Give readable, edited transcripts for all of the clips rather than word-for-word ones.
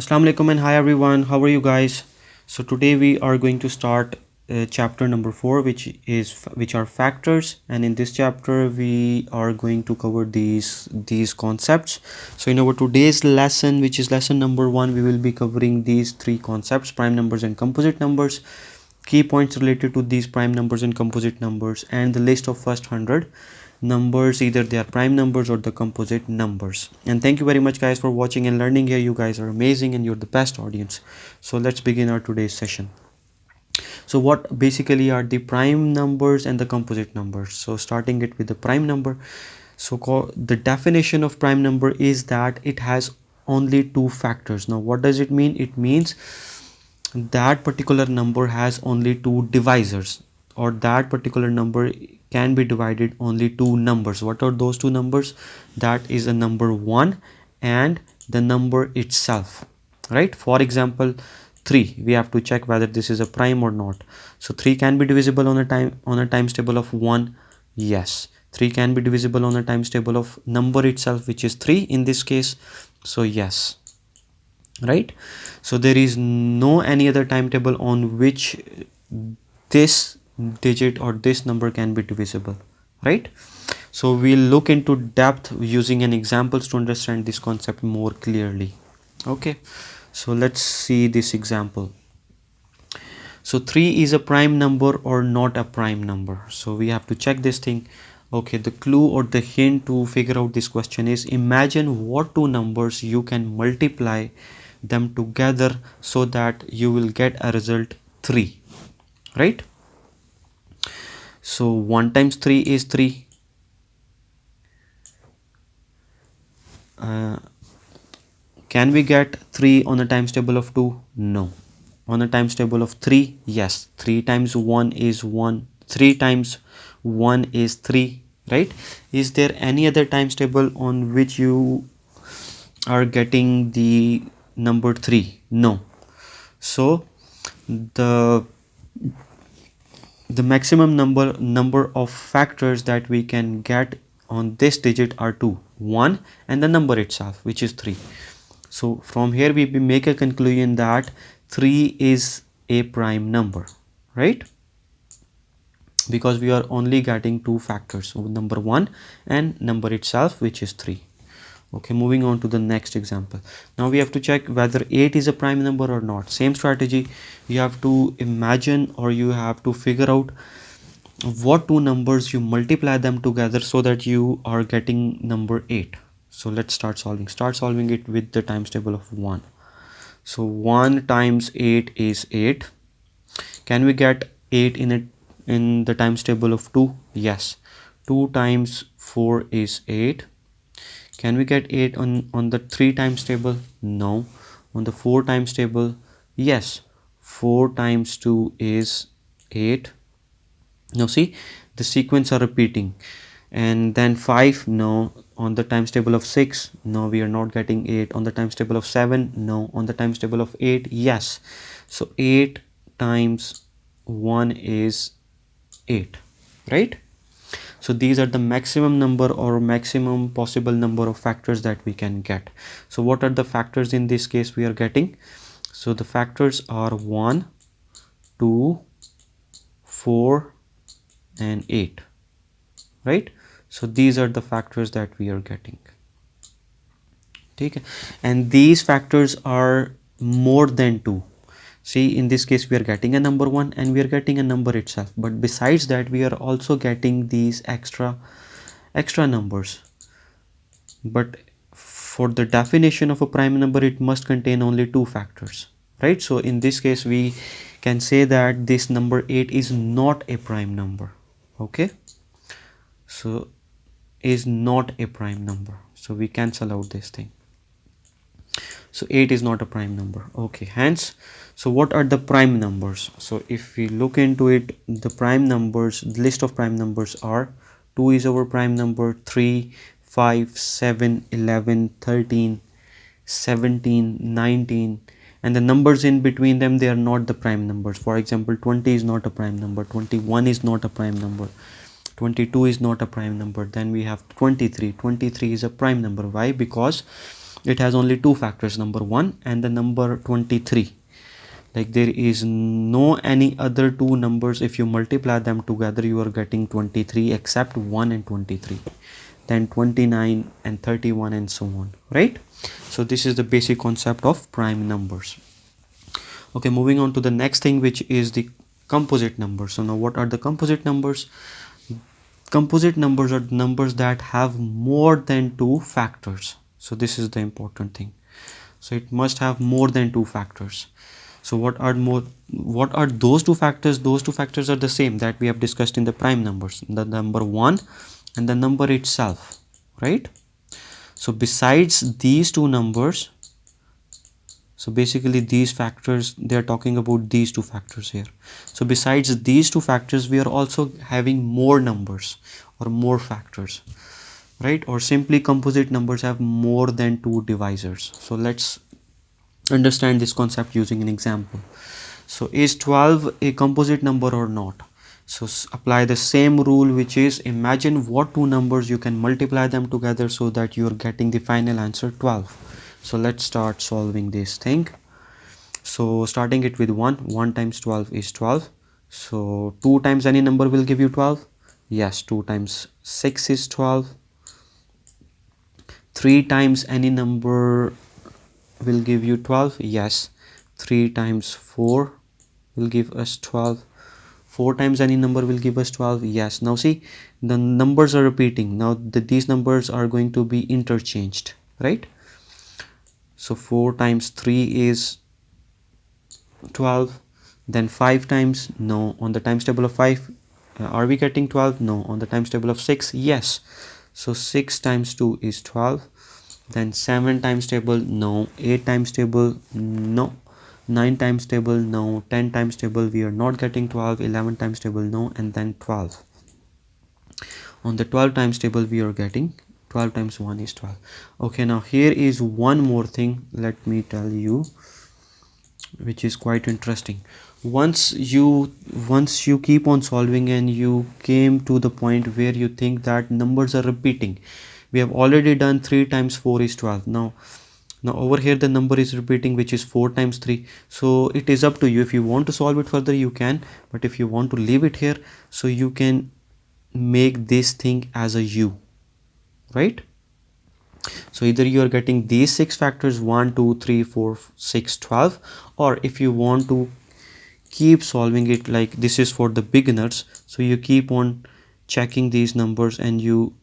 Assalamu alaikum and hi everyone. How are you guys? So today we are going to start chapter number 4, which are factors, and in this chapter we are going to cover these concepts. So in our today's lesson, which is lesson number 1, we will be covering these three concepts: prime numbers and composite numbers, key points related to these prime numbers and composite numbers, and the list of first 100 numbers, either they are prime numbers or the composite numbers. And thank you very much guys for watching and learning here. You guys are amazing and you're the best audience. So let's begin our today's session. So what basically are the prime numbers and the composite numbers? So starting it with the prime number. So the definition of prime number is that it has only two factors. Now what does it mean? It means that particular number has only two divisors, or that particular number can be divided only two numbers. What are those two numbers? That is a number 1 and the number itself, right? For example, 3, we have to check whether this is a prime or not. So 3 can be divisible on a times table of 1. Yes, 3 can be divisible on a times table of number itself, which is 3 in this case. So yes, right? So there is no any other timetable on which this digit or this number can be divisible, right? So we'll look into depth using an examples to understand this concept more clearly. Okay, so let's see this example. So 3 is a prime number or not a prime number? So we have to check this thing. Okay, the clue or the hint to figure out this question is, imagine what two numbers you can multiply them together so that you will get a result 3, right? So 1 times 3 is 3. Can we get 3 on the times table of 2? No. On the times table of 3, yes. 3 times 1 is 1. 3 times 1 is 3, right? Is there any other times table on which you are getting the number 3? No. So the maximum number of factors that we can get on this digit are 2, 1 and the number itself, which is 3. So from here we make a conclusion that 3 is a prime number, right? Because we are only getting two factors, so number 1 and number itself, which is 3. Okay, moving on to the next example. Now we have to check whether 8 is a prime number or not. Same strategy. You have to imagine, or you have to figure out what two numbers you multiply them together so that you are getting number 8. So let's start solving it with the times table of 1. So 1 times 8 is 8. Can we get 8 in the times table of 2? Yes. 2 times 4 is 8. Can we get 8 on the 3 times table? No. On the 4 times table? Yes. 4 times 2 is 8. Now see, the sequence are repeating. And then 5? No. On the times table of 6? No, we are not getting 8. On the times table of 7? No. On the times table of 8? Yes. So 8 times 1 is 8, right? So these are the maximum number or maximum possible number of factors that we can get. So what are the factors in this case we are getting? So the factors are 1, 2, 4 and 8, right? So these are the factors that we are getting. Okay. And these factors are more than 2. See, in this case we are getting a number 1 and we are getting a number itself, but besides that we are also getting these extra numbers. But for the definition of a prime number, it must contain only 2 factors, right? So in this case we can say that this number 8 is not a prime number. Okay, so is not a prime number, so we cancel out this thing. So 8 is not a prime number. Okay, hence, so what are the prime numbers? So if we look into it, the prime numbers, the list of prime numbers are 2 is our prime number, 3, 5, 7, 11, 13, 17, 19, and the numbers in between them, they are not the prime numbers. For example, 20 is not a prime number, 21 is not a prime number, 22 is not a prime number. Then we have 23. 23 is a prime number. Why? Because it has only two factors, number 1 and the number 23. Like there is no any other two numbers, if you multiply them together you are getting 23 except 1 and 23, then 29 and 31 and so on, right? So this is the basic concept of prime numbers. Okay, moving on to the next thing, which is the composite numbers. So now what are the composite numbers? Composite numbers are numbers that have more than two factors. So this is the important thing. So it must have more than two factors. So what are those two factors? Those two factors are the same that we have discussed in the prime numbers, the number 1 and the number itself, right? So besides these two numbers, so basically these factors, they are talking about these two factors here. So besides these two factors, we are also having more numbers or more factors, right? Or simply composite numbers have more than two divisors. So let's understand this concept using an example. So is 12 a composite number or not? So apply the same rule, which is imagine what two numbers you can multiply them together so that you are getting the final answer 12. So let's start solving this thing. So starting it with 1 times 12 is 12. So 2 times any number will give you 12. Yes, 2 times 6 is 12. 3 times any number will give you 12. Yes, 3 times 4 will give us 12. 4 times any number will give us 12. Yes, now see, the numbers are repeating. Now these numbers are going to be interchanged, right? So 4 times 3 is 12. Then 5 times, no. On the times table of 5, are we getting 12? No. On the times table of 6, yes. So 6 times 2 is 12. Then 7 times table, no. 8 times table, no. 9 times table, no. 10 times table, we are not getting 12. 11 times table, no. And then 12. On the 12 times table, we are getting 12 times 1 is 12. Okay, now here is one more thing, let me tell you, which is quite interesting. Once you keep on solving and you came to the point where you think that numbers are repeating, we have already done 3 times 4 is 12. Now over here the number is repeating, which is 4 times 3. So it is up to you. If you want to solve it further, you can, but if you want to leave it here, so you can make this thing as a U, right? So either you are getting these 6 factors, 1 2 3 4 6 12, or if you want to keep solving it, like this is for the beginners, so you keep on checking these numbers and you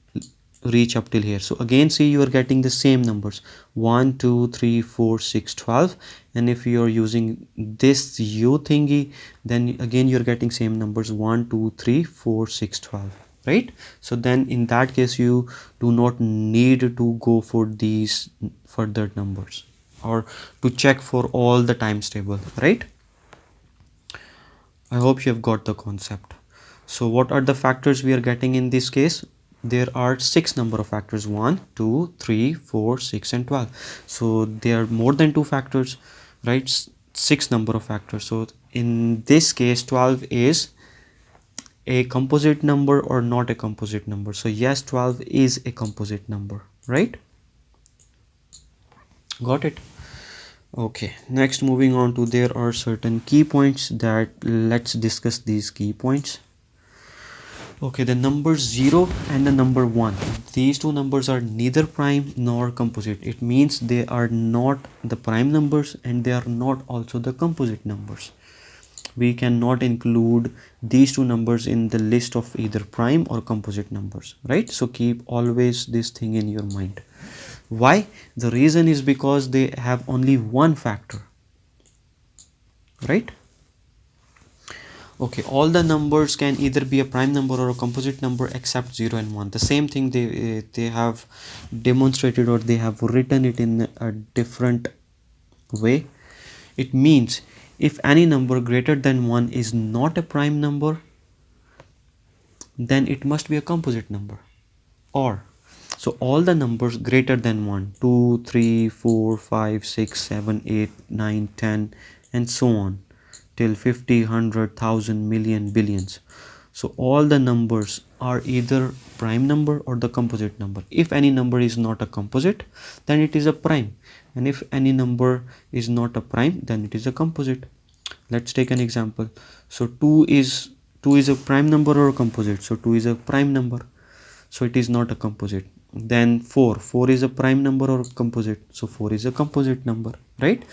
reach up till here. So again, see, you are getting the same numbers, 1 2 3 4 6 12, and if you are using this U thingy, then again you are getting same numbers, 1 2 3 4 6 12, right? So then in that case you do not need to go for these further numbers or to check for all the times table, right? I hope you have got the concept. So what are the factors we are getting in this case? There are 6 number of factors, 1 2 3 4 6 and 12. So there are more than 2 factors, right? 6 number of factors. So in this case 12 is a composite number or not a composite number? So yes, 12 is a composite number, right? Got it? Okay, next moving on to, there are certain key points that let's discuss these key points. Okay, the number 0 and the number 1, these two numbers are neither prime nor composite. It means they are not the prime numbers and they are not also the composite numbers. We cannot include these two numbers in the list of either prime or composite numbers, right? So keep always this thing in your mind. Why? The reason is because they have only one factor, right? Okay, all the numbers can either be a prime number or a composite number except 0 and 1. The same thing they have demonstrated, or they have written it in a different way. It means if any number greater than 1 is not a prime number, then it must be a composite number. Or, so all the numbers greater than 1, 2, 3, 4, 5, 6, 7, 8, 9, 10 and so on till 50, 100, 1000, million, billions. So all the numbers are either prime number or the composite number. If any number is not a composite, then it is a prime, and if any number is not a prime, then it is a composite. Let's take an example. So 2 is a prime number or a composite? So 2 is a prime number, so it is not a composite. Then 4 is a prime number or composite? So 4 is a composite number, right?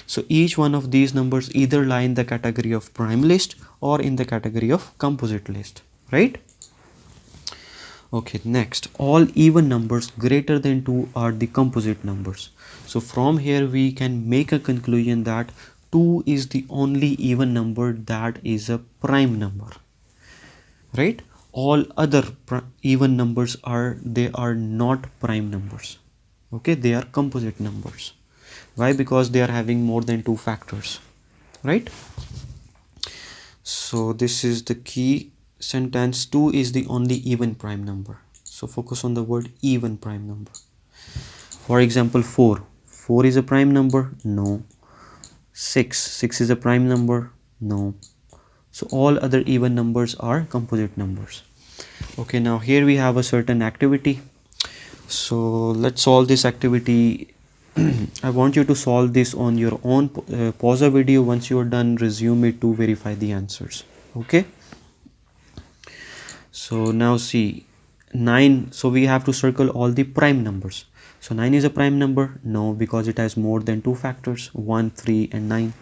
So each one of these numbers either lie in the category of prime list or in the category of composite list, right? Okay, next, all even numbers greater than 2 are the composite numbers. So from here we can make a conclusion that 2 is the only even number that is a prime number, right? All other even numbers are not prime numbers. Okay, they are composite numbers. Why? Because they are having more than 2 factors, right? So this is the key sentence. 2 is the only even prime number. So focus on the word even prime number. For example, 4 is a prime number? No. 6 is a prime number? No. So all other even numbers are composite numbers. Okay, now here we have a certain activity. So let's solve this activity. I want you to solve this on your own. Pause the video. Once you are done, resume it to verify the answers. Okay. So now see 9. So we have to circle all the prime numbers. So 9 is a prime number? No, because it has more than 2 factors, 1, 3 and 9.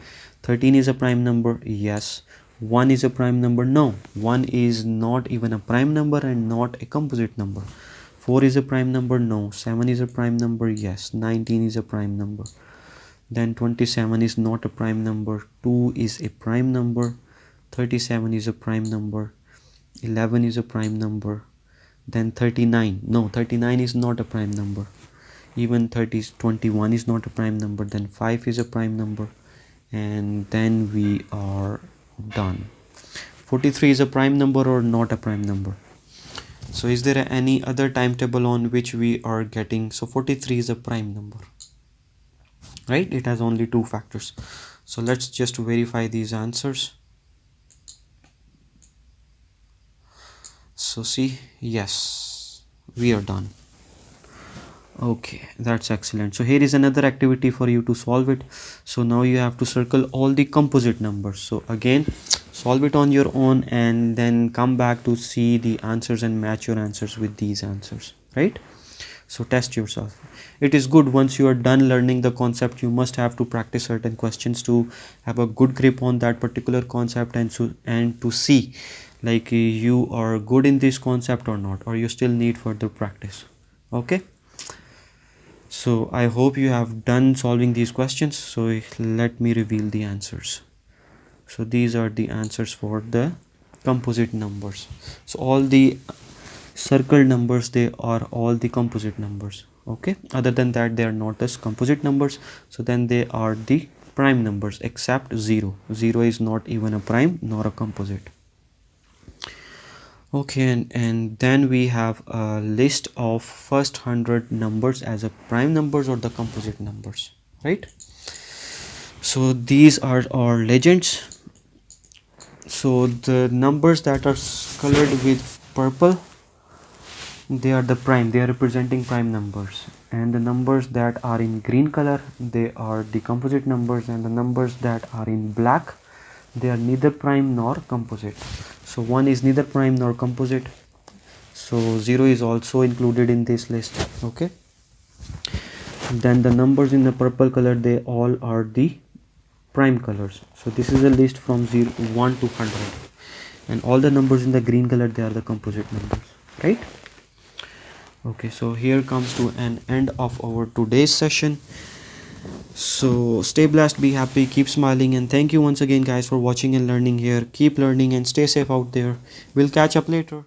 13 is a prime number? Yes. 1 is a prime number? No, 1 is not even a prime number and not a composite number. 4 is a prime number? No. 7 is a prime number? Yes. 19 is a prime number. Then 27 is not a prime number. 2 is a prime number. 37 is a prime number. 11 is a prime number. Then 39. No, 39 is not a prime number. Even 21 is not a prime number. Then 5 is a prime number. And then we are done. 43 is a prime number or not a prime number? So is there any other timetable on which we are getting? So 43 is a prime number, right? It has only 2 factors. So let's just verify these answers. So see, yes, we are done. Okay, that's excellent. So here is another activity for you to solve it. So now you have to circle all the composite numbers. So again, solve it on your own and then come back to see the answers and match your answers with these answers, right? So test yourself. It is good once you are done learning the concept, you must have to practice certain questions to have a good grip on that particular concept and to see like you are good in this concept or not, or you still need further practice. Okay. So I hope you have done solving these questions. So let me reveal the answers. So these are the answers for the composite numbers. So all the circle numbers, they are all the composite numbers. Okay, other than that they are not as composite numbers. So then they are the prime numbers except 0. 0 is not even a prime nor a composite. Okay, and then we have a list of first 100 numbers as a prime numbers or the composite numbers, right? So these are our legends. So the numbers that are colored with purple, they are the prime, they are representing prime numbers, and the numbers that are in green color, they are the composite numbers, and the numbers that are in black, they are neither prime nor composite. So 1 is neither prime nor composite, so 0 is also included in this list. Okay, then the numbers in the purple color, they all are the prime colors. So this is a list from 1 to 100, and all the numbers in the green color, they are the composite numbers, right? Okay, so here comes to an end of our today's session. So stay blessed, be happy, keep smiling, and thank you once again guys for watching and learning here. Keep learning and stay safe out there. We'll catch up later.